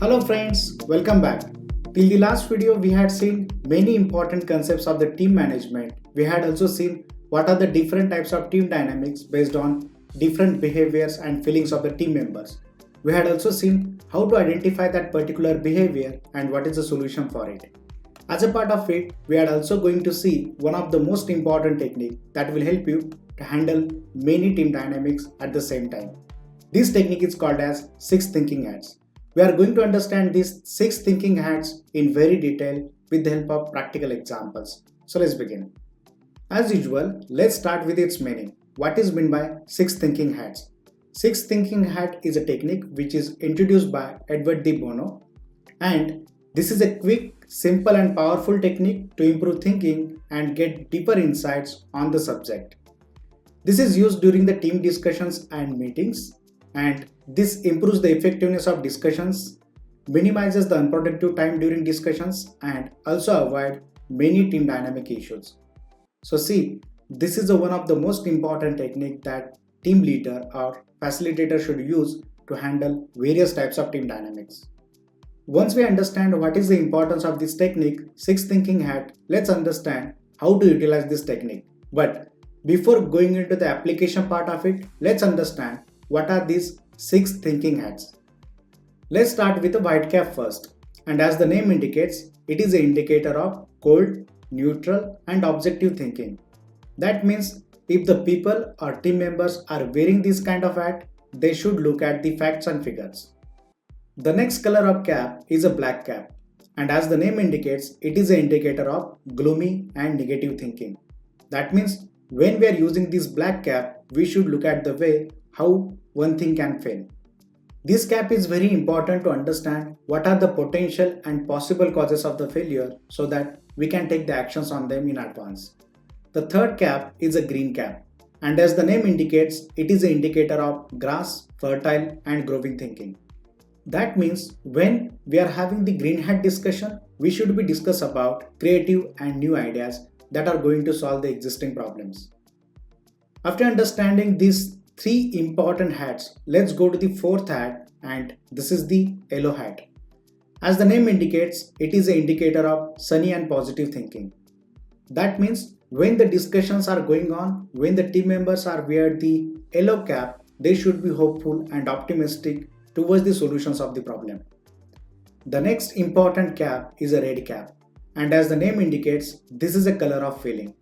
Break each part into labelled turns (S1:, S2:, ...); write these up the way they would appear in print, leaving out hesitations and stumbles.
S1: Hello friends, welcome back. Till the last video we had seen many important concepts of the team management. We had also seen what are the different types of team dynamics based on different behaviors and feelings of the team members. We had also seen how to identify that particular behavior and what is the solution for it. As a part of it, we are also going to see one of the most important technique that will help you to handle many team dynamics at the same time. This technique is called as six thinking hats. We are going to understand these six thinking hats in very detail with the help of practical examples. So let's begin. As usual, let's start with its meaning. What is meant by six thinking hats? Six thinking hat is a technique which is introduced by Edward de Bono, and this is a quick, simple and powerful technique to improve thinking and get deeper insights on the subject. This is used during the team discussions and meetings, and this improves the effectiveness of discussions, minimizes the unproductive time during discussions, and also avoid many team dynamic issues. So see, this is one of the most important technique that team leader or facilitator should use to handle various types of team dynamics. Once we understand what is the importance of this technique, six thinking hat, let's understand how to utilize this technique. But before going into the application part of it, let's understand what are these six thinking hats. Let's start with the white cap first. And as the name indicates, it is an indicator of cold, neutral and objective thinking. That means if the people or team members are wearing this kind of hat, they should look at the facts and figures. The next color of cap is a black cap. And as the name indicates, it is an indicator of gloomy and negative thinking. That means when we are using this black cap, we should look at the way how one thing can fail. This cap is very important to understand what are the potential and possible causes of the failure so that we can take the actions on them in advance. The third cap is a green cap, and as the name indicates, it is an indicator of grass, fertile and growing thinking. That means when we are having the green hat discussion, we should be discuss about creative and new ideas that are going to solve the existing problems. After understanding these three important hats, let's go to the fourth hat, and this is the yellow hat. As the name indicates, it is an indicator of sunny and positive thinking. That means when the discussions are going on, when the team members are wear the yellow cap, they should be hopeful and optimistic towards the solutions of the problem. The next important cap is a red cap, and as the name indicates, this is a color of feeling.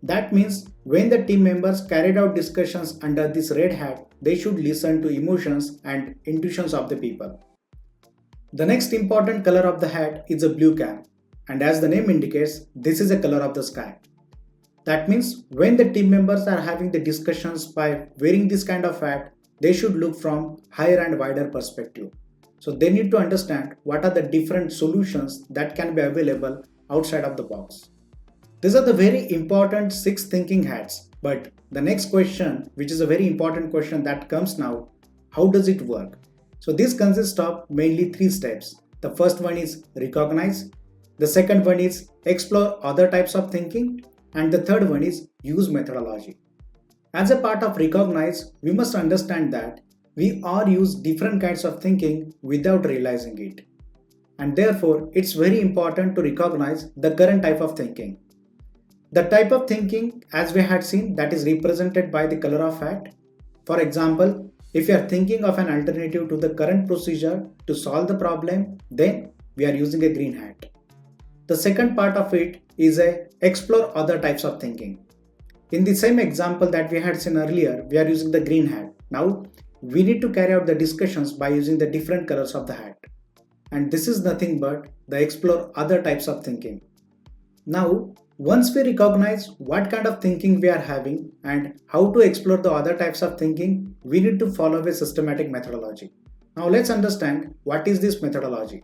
S1: That means when the team members carried out discussions under this red hat, they should listen to emotions and intuitions of the people. The next important color of the hat is a blue cap, and as the name indicates, this is a color of the sky. That means when the team members are having the discussions by wearing this kind of hat, they should look from higher and wider perspective. So they need to understand what are the different solutions that can be available outside of the box. These are the very important six thinking hats. But the next question, which is a very important question that comes now, how does it work? So this consists of mainly three steps. The first one is recognize. The second one is explore other types of thinking. And the third one is use methodology. As a part of recognize, we must understand that we all use different kinds of thinking without realizing it. And therefore, it's very important to recognize the current type of thinking. The type of thinking, as we had seen, that is represented by the color of hat. For example, if you are thinking of an alternative to the current procedure to solve the problem, then we are using a green hat. The second part of it is a explore other types of thinking. In the same example that we had seen earlier, we are using the green hat. Now, we need to carry out the discussions by using the different colors of the hat. And this is nothing but the explore other types of thinking. Now, once we recognize what kind of thinking we are having and how to explore the other types of thinking, we need to follow a systematic methodology. Now let's understand what is this methodology.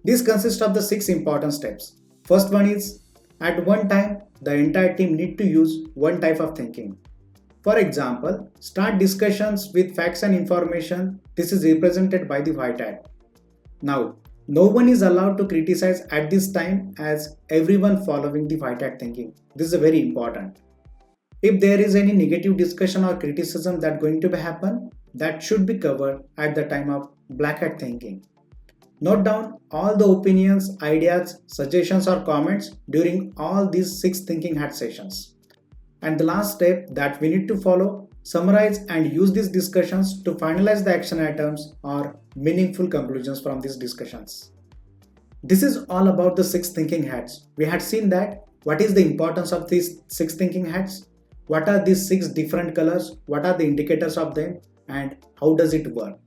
S1: This consists of the six important steps. First one is, at one time, the entire team need to use one type of thinking. For example, start discussions with facts and information. This is represented by the white hat. Now, no one is allowed to criticize at this time as everyone following the white hat thinking. This is very important. If there is any negative discussion or criticism that going to happen, that should be covered at the time of black hat thinking. Note down all the opinions, ideas, suggestions or comments during all these 6 thinking hat sessions. And the last step that we need to follow, summarize and use these discussions to finalize the action items or meaningful conclusions from these discussions. This is all about the 6 thinking hats. We had seen that what is the importance of these 6 thinking hats, what are these 6 different colors, what are the indicators of them, and how does it work.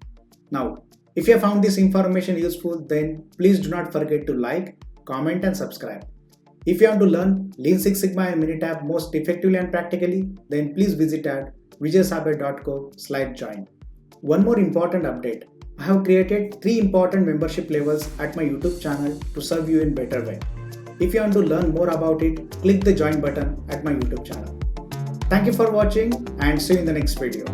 S1: Now, if you have found this information useful, then please do not forget to like, comment and subscribe. If you want to learn Lean Six Sigma and Minitab most effectively and practically, then please visit at vijaysabe.co/join. One more important update. I have created 3 important membership levels at my YouTube channel to serve you in better way. If you want to learn more about it, click the join button at my YouTube channel. Thank you for watching and see you in the next video.